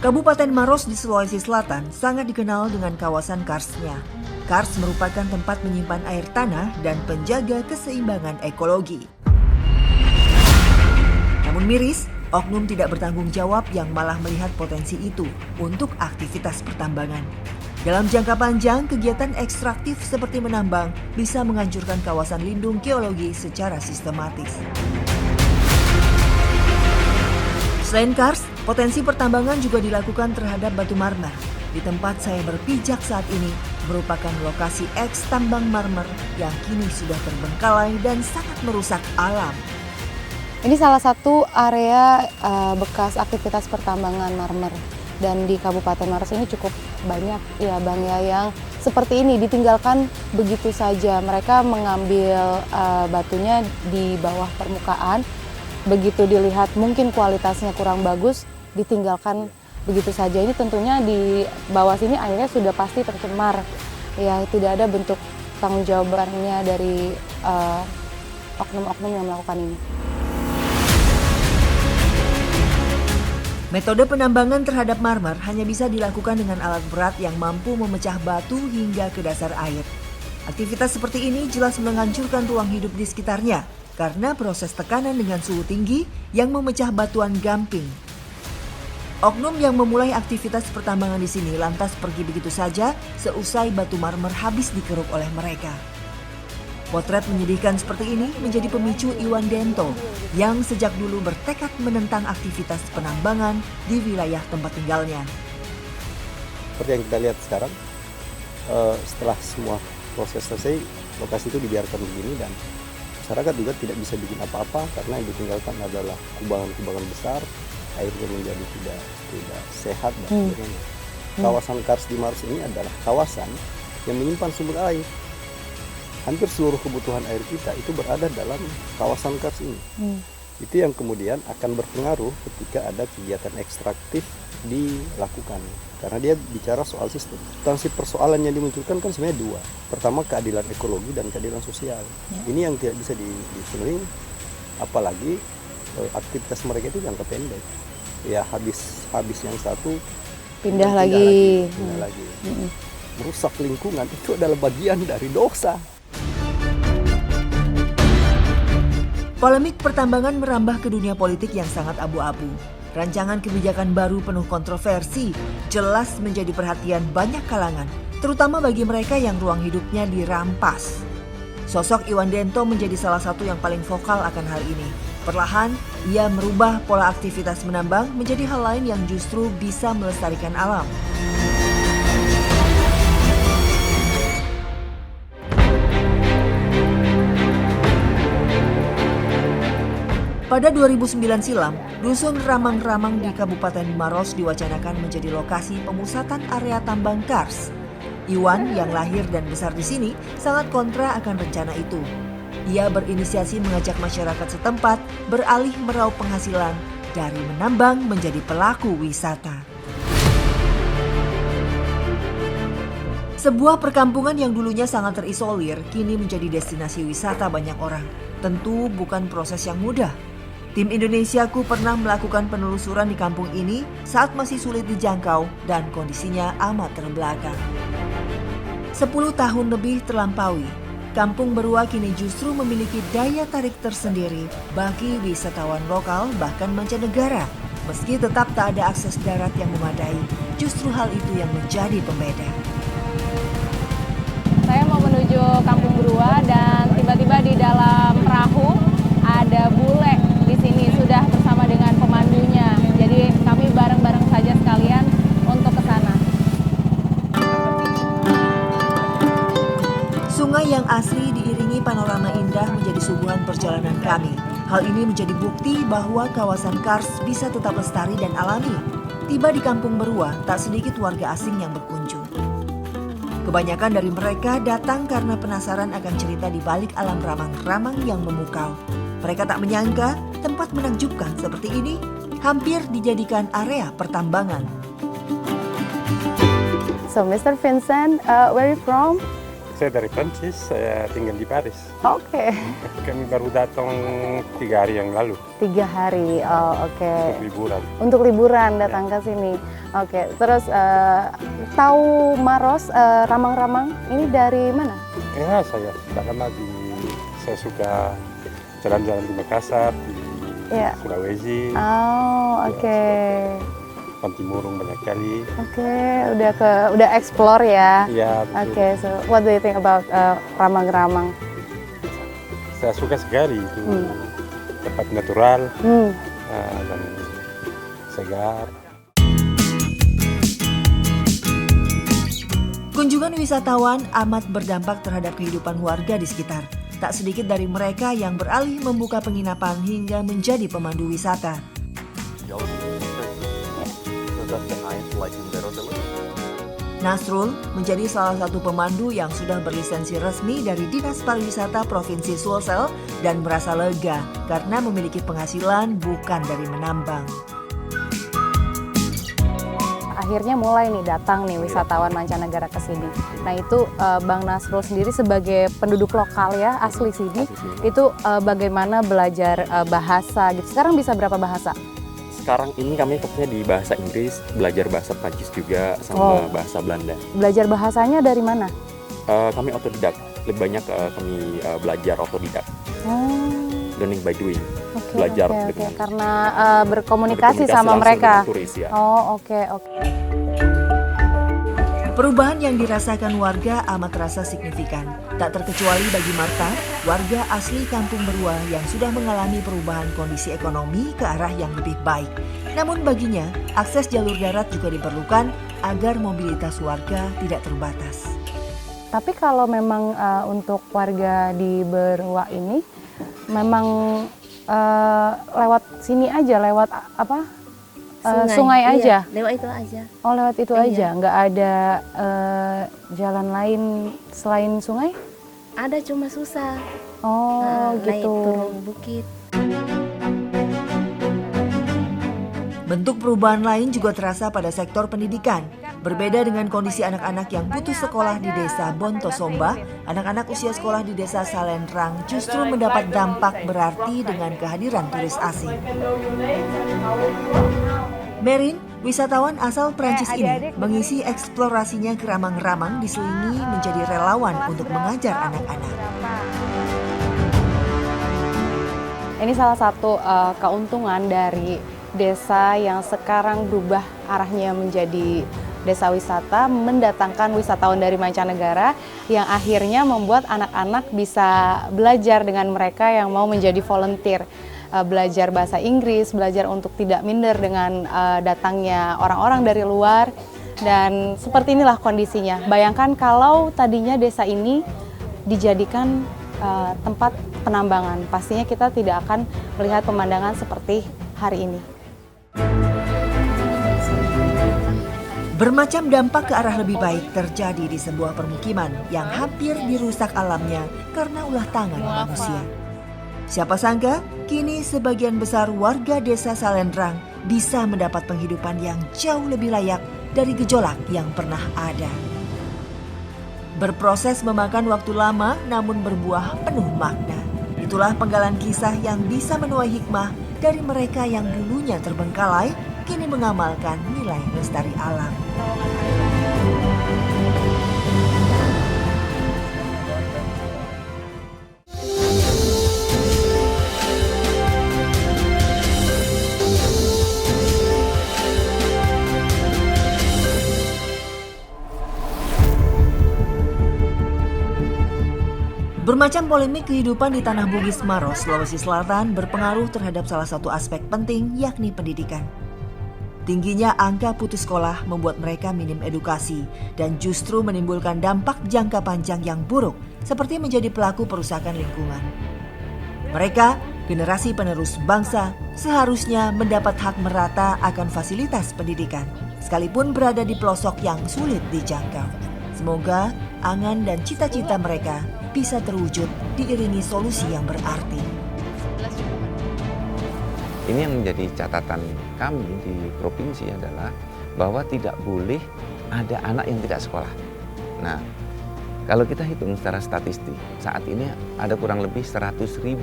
Kabupaten Maros di Sulawesi Selatan sangat dikenal dengan kawasan karsnya. Kars merupakan tempat menyimpan air tanah dan penjaga keseimbangan ekologi. Namun miris, oknum tidak bertanggung jawab yang malah melihat potensi itu untuk aktivitas pertambangan. Dalam jangka panjang, kegiatan ekstraktif seperti menambang bisa menghancurkan kawasan lindung geologi secara sistematis. Selain kars, potensi pertambangan juga dilakukan terhadap batu marmer. Di tempat saya berpijak saat ini merupakan lokasi eks tambang marmer yang kini sudah terbengkalai dan sangat merusak alam. Ini salah satu area bekas aktivitas pertambangan marmer. Dan di Kabupaten Maros ini cukup banyak ya Bang ya yang seperti ini ditinggalkan begitu saja. Mereka mengambil batunya di bawah permukaan. Begitu dilihat mungkin kualitasnya kurang bagus, ditinggalkan begitu saja. Ini tentunya di bawah sini airnya sudah pasti tercemar. Ya, tidak ada bentuk tanggung jawabannya dari oknum-oknum yang melakukan ini. Metode penambangan terhadap marmer hanya bisa dilakukan dengan alat berat yang mampu memecah batu hingga ke dasar air. Aktivitas seperti ini jelas menghancurkan ruang hidup di sekitarnya karena proses tekanan dengan suhu tinggi yang memecah batuan gamping. Oknum yang memulai aktivitas pertambangan di sini lantas pergi begitu saja seusai batu marmer habis dikeruk oleh mereka. Potret menyedihkan seperti ini menjadi pemicu Iwan Dento yang sejak dulu bertekad menentang aktivitas penambangan di wilayah tempat tinggalnya. Seperti yang kita lihat sekarang, setelah semua proses selesai, lokasi itu dibiarkan begini dan masyarakat juga tidak bisa bikin apa-apa karena yang ditinggalkan adalah kubangan-kubangan besar, airnya menjadi tidak sehat dan sebagainya. Kawasan kars di Maros ini adalah kawasan yang menyimpan sumber air. Hampir seluruh kebutuhan air kita itu berada dalam kawasan kars ini. Itu yang kemudian akan berpengaruh ketika ada kegiatan ekstraktif dilakukan. Karena dia bicara soal sistem. Substansi persoalan yang dimunculkan kan sebenarnya dua. Pertama keadilan ekologi dan keadilan sosial. Ini yang tidak bisa dipenuhi, apalagi aktivitas mereka itu jangka pendek. Ya habis yang satu Pindah lagi. Merusak lingkungan itu adalah bagian dari dosa. Polemik pertambangan merambah ke dunia politik yang sangat abu-abu. Rancangan kebijakan baru penuh kontroversi jelas menjadi perhatian banyak kalangan, terutama bagi mereka yang ruang hidupnya dirampas. Sosok Iwan Dento menjadi salah satu yang paling vokal akan hal ini. Perlahan, ia merubah pola aktivitas menambang menjadi hal lain yang justru bisa melestarikan alam. Pada 2009 silam, Dusun Ramang-Ramang di Kabupaten Maros diwacanakan menjadi lokasi pemusatan area tambang kars. Iwan yang lahir dan besar di sini sangat kontra akan rencana itu. Ia berinisiasi mengajak masyarakat setempat beralih meraup penghasilan dari menambang menjadi pelaku wisata. Sebuah perkampungan yang dulunya sangat terisolir kini menjadi destinasi wisata banyak orang. Tentu bukan proses yang mudah. Tim Indonesiaku pernah melakukan penelusuran di kampung ini saat masih sulit dijangkau dan kondisinya amat terbelakang. 10 tahun lebih terlampaui, Kampung Berua kini justru memiliki daya tarik tersendiri bagi wisatawan lokal bahkan mancanegara. Meski tetap tak ada akses darat yang memadai, justru hal itu yang menjadi pembeda. Saya mau menuju Kampung Berua dan tiba-tiba di dalam perahu ada bule di sini sudah bersama dengan pemandunya. Jadi kami bareng-bareng saja sekalian untuk ke sana. Sungai yang asri diiringi panorama indah menjadi suguhan perjalanan kami. Hal ini menjadi bukti bahwa kawasan kars bisa tetap lestari dan alami. Tiba di Kampung Berua, tak sedikit warga asing yang berkunjung. Kebanyakan dari mereka datang karena penasaran akan cerita di balik alam ramang-ramang yang memukau. Mereka tak menyangka tempat menakjubkan seperti ini hampir dijadikan area pertambangan. So Mr. Vincent, where are you from? saya dari Prancis, saya tinggal di Paris. Oke. Kami baru datang 3 hari yang lalu 3 hari, oh oke. untuk liburan. Untuk liburan datang ke sini. Oke, terus tahu Maros, Ramang-Ramang ini dari mana? Ya, saya sudah lama saya suka jalan-jalan di Makassar, di Iya. Sulawesi, Oh, oke. Pantimurung banyak kali. Oke, udah explore ya. Iya, betul. Oke, so what do you think about Ramang-Ramang? Saya suka sekali itu tempat natural dan segar. Kunjungan wisatawan amat berdampak terhadap kehidupan warga di sekitar. Tak sedikit dari mereka yang beralih membuka penginapan hingga menjadi pemandu wisata. Nasrul menjadi salah satu pemandu yang sudah berlisensi resmi dari Dinas Pariwisata Provinsi Sulsel dan merasa lega karena memiliki penghasilan bukan dari menambang. Akhirnya mulai nih datang nih wisatawan mancanegara ke sini. Nah itu Bang Nasrul sendiri sebagai penduduk lokal ya, asli sini, itu bagaimana belajar bahasa gitu. Sekarang bisa berapa bahasa? Sekarang ini kami fokusnya di bahasa Inggris, belajar bahasa Prancis juga sama bahasa Belanda. Belajar bahasanya dari mana? Kami otodidak, lebih banyak kami belajar otodidak, learning by doing. Belajar dengan karena berkomunikasi sama mereka. dengan turis, ya. Oh oke. Perubahan yang dirasakan warga amat terasa signifikan. Tak terkecuali bagi Marta, warga asli Kampung Berua yang sudah mengalami perubahan kondisi ekonomi ke arah yang lebih baik. Namun baginya, akses jalur darat juga diperlukan agar mobilitas warga tidak terbatas. Tapi kalau memang untuk warga di Berua ini, memang lewat sini aja, lewat apa? Sungai aja. Iya, lewat itu aja. Oh lewat itu aja, nggak ada jalan lain selain sungai? Ada cuma susah. Oh Naik gitu. turun bukit. Bentuk perubahan lain juga terasa pada sektor pendidikan. Berbeda dengan kondisi anak-anak yang putus sekolah di desa Bontosomba, anak-anak usia sekolah di desa Salendrang justru mendapat dampak berarti dengan kehadiran turis asing. Merin, wisatawan asal Prancis ini mengisi eksplorasinya ke Ramang-Ramang diselingi menjadi relawan untuk mengajar anak-anak. Ini salah satu keuntungan dari desa yang sekarang berubah arahnya menjadi desa wisata, mendatangkan wisatawan dari mancanegara yang akhirnya membuat anak-anak bisa belajar dengan mereka yang mau menjadi volunteer. Belajar bahasa Inggris, belajar untuk tidak minder dengan datangnya orang-orang dari luar. Dan seperti inilah kondisinya. Bayangkan kalau tadinya desa ini dijadikan tempat penambangan, pastinya kita tidak akan melihat pemandangan seperti hari ini. Bermacam dampak ke arah lebih baik terjadi di sebuah permukiman yang hampir dirusak alamnya karena ulah tangan manusia. Siapa sangka, kini sebagian besar warga desa Salendrang bisa mendapat penghidupan yang jauh lebih layak dari gejolak yang pernah ada. Berproses memakan waktu lama namun berbuah penuh makna. Itulah penggalan kisah yang bisa menuai hikmah dari mereka yang dulunya terbengkalai, kini mengamalkan nilai lestari alam. Bermacam polemik kehidupan di Tanah Bugis Maros, Sulawesi Selatan berpengaruh terhadap salah satu aspek penting yakni pendidikan. Tingginya angka putus sekolah membuat mereka minim edukasi dan justru menimbulkan dampak jangka panjang yang buruk seperti menjadi pelaku perusakan lingkungan. Mereka, generasi penerus bangsa, seharusnya mendapat hak merata akan fasilitas pendidikan, sekalipun berada di pelosok yang sulit dijangkau. Semoga angan dan cita-cita mereka bisa terwujud diiringi solusi yang berarti. Ini yang menjadi catatan kami di provinsi adalah bahwa tidak boleh ada anak yang tidak sekolah. Nah, Kalau kita hitung secara statistik, saat ini ada kurang lebih 100.000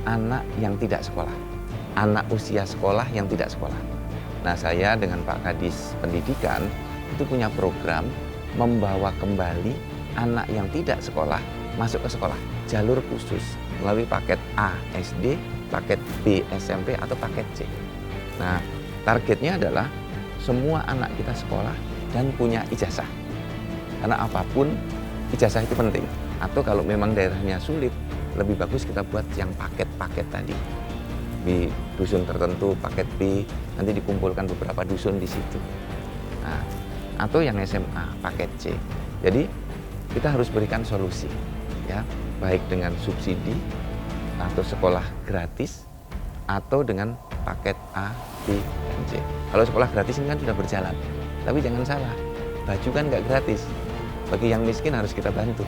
anak yang tidak sekolah. Anak usia sekolah yang tidak sekolah. Nah, saya dengan Pak Kadis Pendidikan itu punya program membawa kembali anak yang tidak sekolah masuk ke sekolah. Jalur khusus melalui paket A SD, paket B SMP atau paket C. Nah, targetnya adalah semua anak kita sekolah dan punya ijazah. Karena apapun ijazah itu penting. Atau kalau memang daerahnya sulit, lebih bagus kita buat yang paket-paket tadi. Di dusun tertentu paket B, nanti dikumpulkan beberapa dusun di situ. Nah, atau yang SMA paket C. Jadi kita harus berikan solusi, ya, baik dengan subsidi atau sekolah gratis atau dengan paket A, B, dan C. Kalau sekolah gratis ini kan sudah berjalan, tapi jangan salah, baju kan nggak gratis. Bagi yang miskin harus kita bantu.